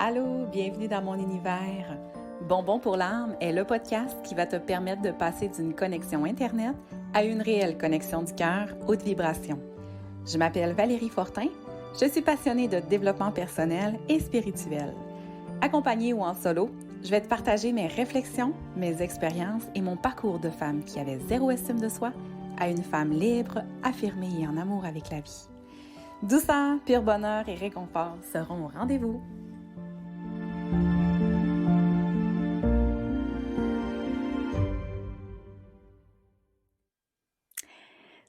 Allô, bienvenue dans mon univers. Bonbon pour l'âme est le podcast qui va te permettre de passer d'une connexion Internet à une réelle connexion du cœur haute vibration. Je m'appelle Valérie Fortin, je suis passionnée de développement personnel et spirituel. Accompagnée ou en solo, je vais te partager mes réflexions, mes expériences et mon parcours de femme qui avait zéro estime de soi à une femme libre, affirmée et en amour avec la vie. Douceur, pur bonheur et réconfort seront au rendez-vous.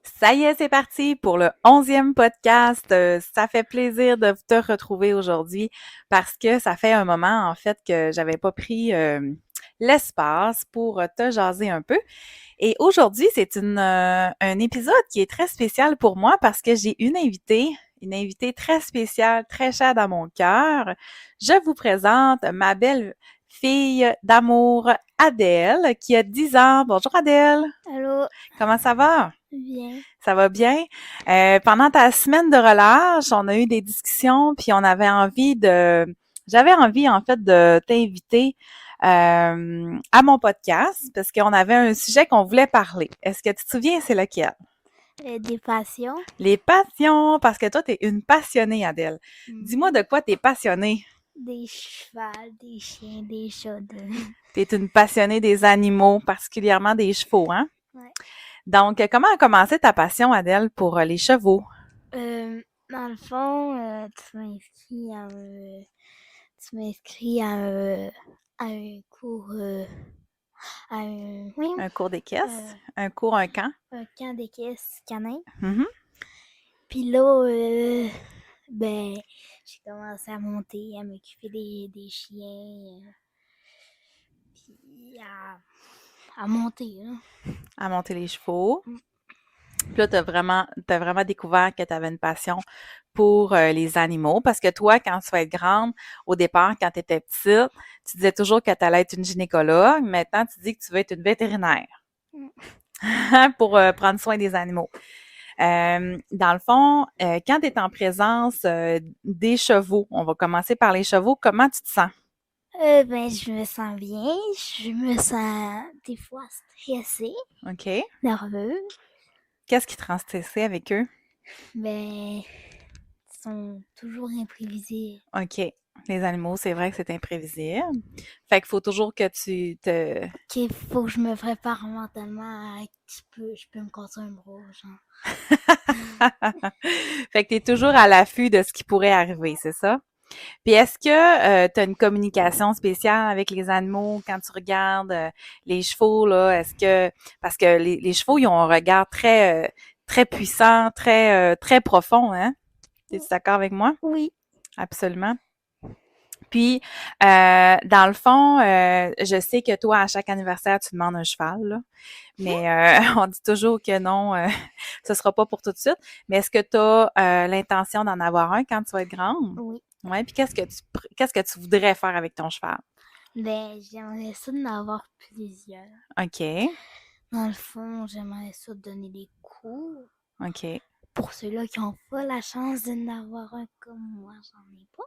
Ça y est, c'est parti pour le 11e podcast. Ça fait plaisir de te retrouver aujourd'hui parce que ça fait un moment, en fait, que j'avais pas pris l'espace pour te jaser un peu. Et aujourd'hui, c'est un épisode qui est très spécial pour moi parce que j'ai une invitée très spéciale, très chère dans mon cœur. Je vous présente ma belle fille d'amour, Adèle, qui a 10 ans. Bonjour Adèle. Allô, Comment ça va? bien. Ça va bien? Pendant ta semaine de relâche, on a eu des discussions, puis j'avais envie en fait de t'inviter à mon podcast parce qu'on avait un sujet qu'on voulait parler. Est-ce que tu te souviens, c'est lequel? Des passions. Les passions, parce que toi, t'es une passionnée, Adèle. Dis-moi de quoi t'es passionnée. Des chevaux, des chiens, des chats. T'es une passionnée des animaux, particulièrement des chevaux, hein? Ouais. Donc, comment a commencé ta passion, Adèle, pour les chevaux? Dans le fond, tu m'inscris à un cours, oui, Un cours d'équestre? Un cours, un camp? un camp d'équestre canin. Mhm. Puis là, j'ai commencé à monter, à m'occuper des chiens, puis à monter, là. À monter les chevaux. Puis là, t'as vraiment découvert que tu avais une passion pour les animaux. Parce que toi, quand tu vas être grande, au départ, quand tu étais petite, tu disais toujours que tu allais être une gynécologue. Maintenant, tu dis que tu veux être une vétérinaire pour prendre soin des animaux. Dans le fond, quand tu es en présence des chevaux, on va commencer par les chevaux, comment tu te sens? Je me sens bien. Je me sens des fois stressée, OK. nerveuse. Qu'est-ce qui te rend stressée avec eux? Ils sont toujours imprévisibles. OK. Les animaux, c'est vrai que c'est imprévisible. Fait qu'il faut toujours que tu te... Qu'il faut que je me prépare mentalement à je peux me casser un bras, genre. Fait que tu es toujours à l'affût de ce qui pourrait arriver, c'est ça? Puis est-ce que tu as une communication spéciale avec les animaux quand tu regardes les chevaux, là? Parce que les chevaux, ils ont un regard très puissant, très profond, hein? Es-tu d'accord avec moi? Oui. Absolument. Puis, dans le fond, je sais que toi, à chaque anniversaire, tu demandes un cheval, là. Mais on dit toujours que non, ce sera pas pour tout de suite. Mais est-ce que tu as l'intention d'en avoir un quand tu vas être grande? Oui. Ouais. Puis qu'est-ce que tu voudrais faire avec ton cheval? J'aimerais ça d'en avoir plusieurs. OK. Dans le fond, j'aimerais ça donner des cours. OK. Pour ceux-là qui n'ont pas la chance d'en avoir un comme moi, j'en ai pas.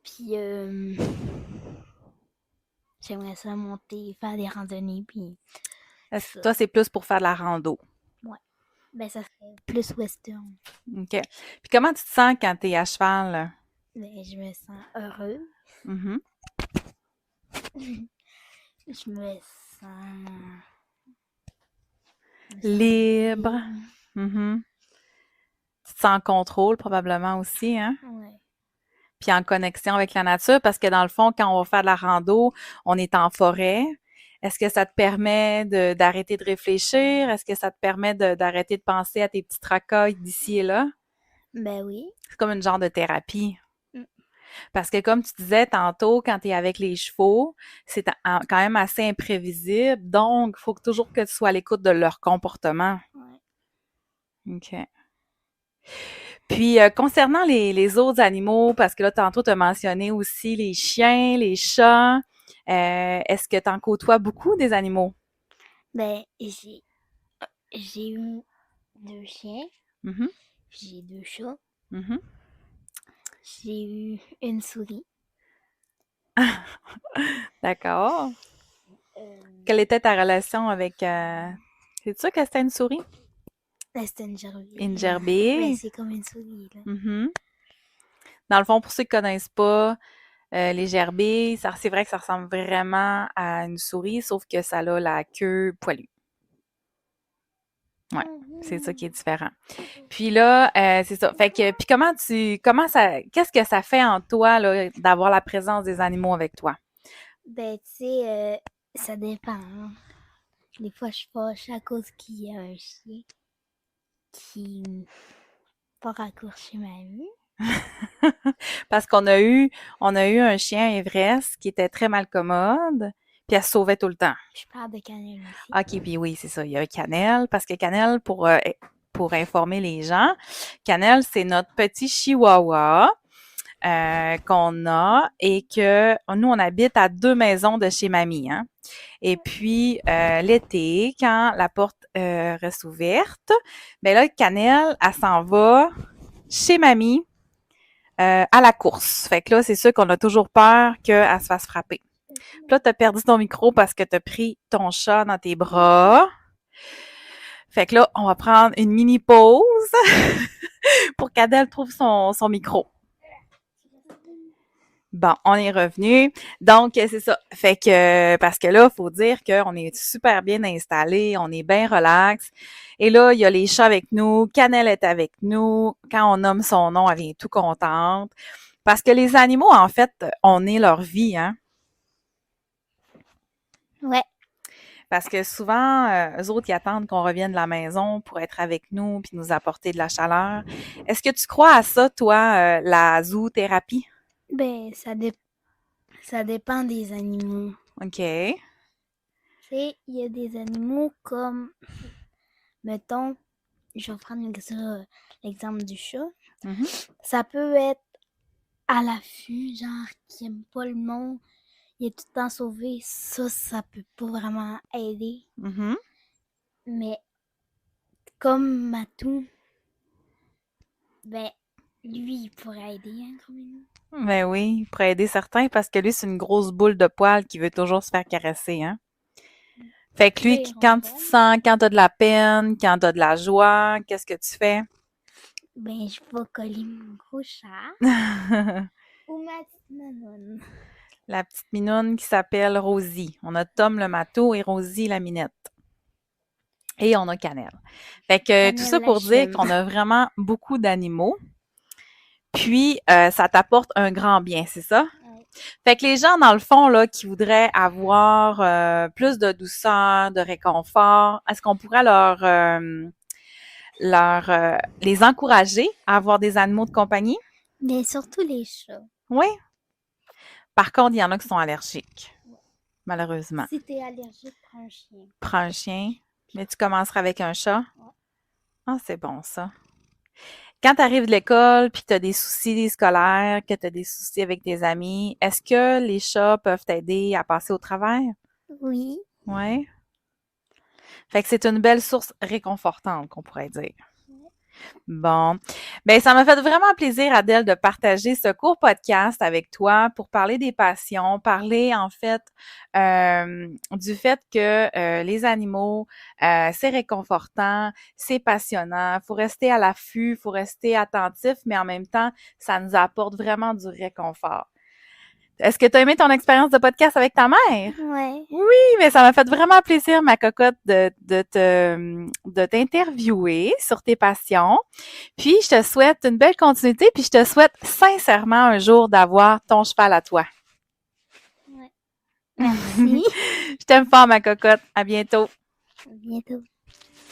Puis, j'aimerais ça monter, faire des randonnées, puis Est-ce que ça. toi, c'est plus pour faire de la rando? Ouais. Ça serait plus western. OK. Puis comment tu te sens quand tu es à cheval, là? Je me sens heureuse. Mhm. Je me sens... Libre. Mhm. Tu te sens en contrôle, probablement aussi, hein? Ouais. Puis en connexion avec la nature, parce que dans le fond, quand on va faire de la rando, on est en forêt. Est-ce que ça te permet d'arrêter de réfléchir? Est-ce que ça te permet d'arrêter de penser à tes petits tracas d'ici et là? Oui. C'est comme une genre de thérapie. Mm. Parce que comme tu disais tantôt, quand tu es avec les chevaux, c'est quand même assez imprévisible. Donc, il faut toujours que tu sois à l'écoute de leur comportement. Ouais. OK. Puis, concernant les autres animaux, parce que là, tantôt, tu as mentionné aussi les chiens, les chats. Est-ce que tu en côtoies beaucoup des animaux? J'ai eu 2 chiens, Mhm, j'ai 2 chats, mhm. j'ai eu une souris. D'accord. Quelle était ta relation avec... C'est sûr que c'était une souris? C'était une gerbille. Une gerbille? Mais c'est comme une souris, là. Mhm. Dans le fond, pour ceux qui ne connaissent pas, les gerbilles, c'est vrai que ça ressemble vraiment à une souris, sauf que ça a la queue poilue. Ouais, c'est ça qui est différent. Puis là, c'est ça. Fait que, puis qu'est-ce que ça fait en toi, là, d'avoir la présence des animaux avec toi? Ben, tu sais, ça dépend. Hein. Des fois, je suis fâche à cause qu'il y a un chien qui pas raccourci ma vue. Parce qu'on a eu un chien Everest qui était très malcommode, puis elle se sauvait tout le temps. Je parle de Cannelle aussi. OK, puis oui, c'est ça. Il y a Cannelle, parce que Cannelle, pour informer les gens, Cannelle, c'est notre petit chihuahua qu'on a et que nous, on habite à 2 maisons de chez mamie. Hein? Et puis, l'été, quand la porte reste ouverte, ben là, Cannelle, elle s'en va chez mamie à la course. Fait que là, c'est sûr qu'on a toujours peur qu'elle se fasse frapper. Puis là, t'as perdu ton micro parce que t'as pris ton chat dans tes bras. Fait que là, on va prendre une mini pause pour qu'Adèle trouve son micro. Bon, on est revenu. Donc, c'est ça. Fait que, parce que là, il faut dire qu'on est super bien installé, on est bien relax. Et là, il y a les chats avec nous, Cannelle est avec nous. Quand on nomme son nom, elle vient tout contente. Parce que les animaux, en fait, on est leur vie, hein. Ouais. Parce que souvent, eux autres, ils attendent qu'on revienne de la maison pour être avec nous puis nous apporter de la chaleur. Est-ce que tu crois à ça, toi, la zoothérapie? Ben, ça dépend des animaux. OK. Tu sais, il y a des animaux comme, mettons, je vais prendre l'exemple du chat. Mm-hmm. Ça peut être à l'affût, genre, qui aime pas le monde. Il est tout le temps sauvé. Ça peut pas vraiment aider. Mm-hmm. Mais comme Matou, ben, lui, il pourrait aider, hein, quand même. Ben oui, pour aider certains, parce que lui, c'est une grosse boule de poils qui veut toujours se faire caresser, hein. Fait que lui, Oui, quand tu te sens, quand t'as de la peine, quand t'as de la joie, qu'est-ce que tu fais? Ben, je vais coller mon gros chat ou ma petite manone. La petite minoune qui s'appelle Rosie. On a Tom le matou et Rosie la minette. Et on a Cannelle. Fait que tout ça Cannelle pour la dire chienne. qu'on a vraiment beaucoup d'animaux. Puis, ça t'apporte un grand bien, c'est ça? Ouais. Fait que les gens, dans le fond, là, qui voudraient avoir plus de douceur, de réconfort, est-ce qu'on pourrait les encourager à avoir des animaux de compagnie? Mais surtout les chats. Oui. Par contre, il y en a qui sont allergiques, malheureusement. Si t'es allergique, prends un chien. Prends un chien, mais tu commenceras avec un chat? Ouais. Ah, c'est bon, ça. Quand tu arrives de l'école puis que tu as des soucis scolaires, que tu as des soucis avec tes amis, est-ce que les chats peuvent t'aider à passer au travers? Oui. Oui. Fait que c'est une belle source réconfortante, qu'on pourrait dire. Bon. Ben, ça m'a fait vraiment plaisir, Adèle, de partager ce court podcast avec toi pour parler des passions, parler, en fait, du fait que les animaux, c'est réconfortant, c'est passionnant, faut rester à l'affût, faut rester attentif, mais en même temps, ça nous apporte vraiment du réconfort. Est-ce que tu as aimé ton expérience de podcast avec ta mère? Ouais. Oui, mais ça m'a fait vraiment plaisir, ma cocotte, de t'interviewer sur tes passions. Puis, je te souhaite une belle continuité, puis je te souhaite sincèrement un jour d'avoir ton cheval à toi. Ouais. Merci. Je t'aime fort, ma cocotte. À bientôt. À bientôt.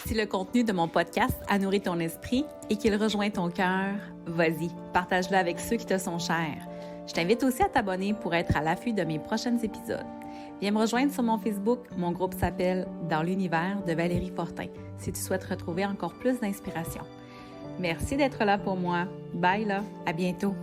Si le contenu de mon podcast a nourri ton esprit et qu'il rejoint ton cœur, vas-y, partage-le avec ceux qui te sont chers. Je t'invite aussi à t'abonner pour être à l'affût de mes prochains épisodes. Viens me rejoindre sur mon Facebook. Mon groupe s'appelle « Dans l'univers de Valérie Fortin » si tu souhaites retrouver encore plus d'inspiration. Merci d'être là pour moi. Bye là, à bientôt.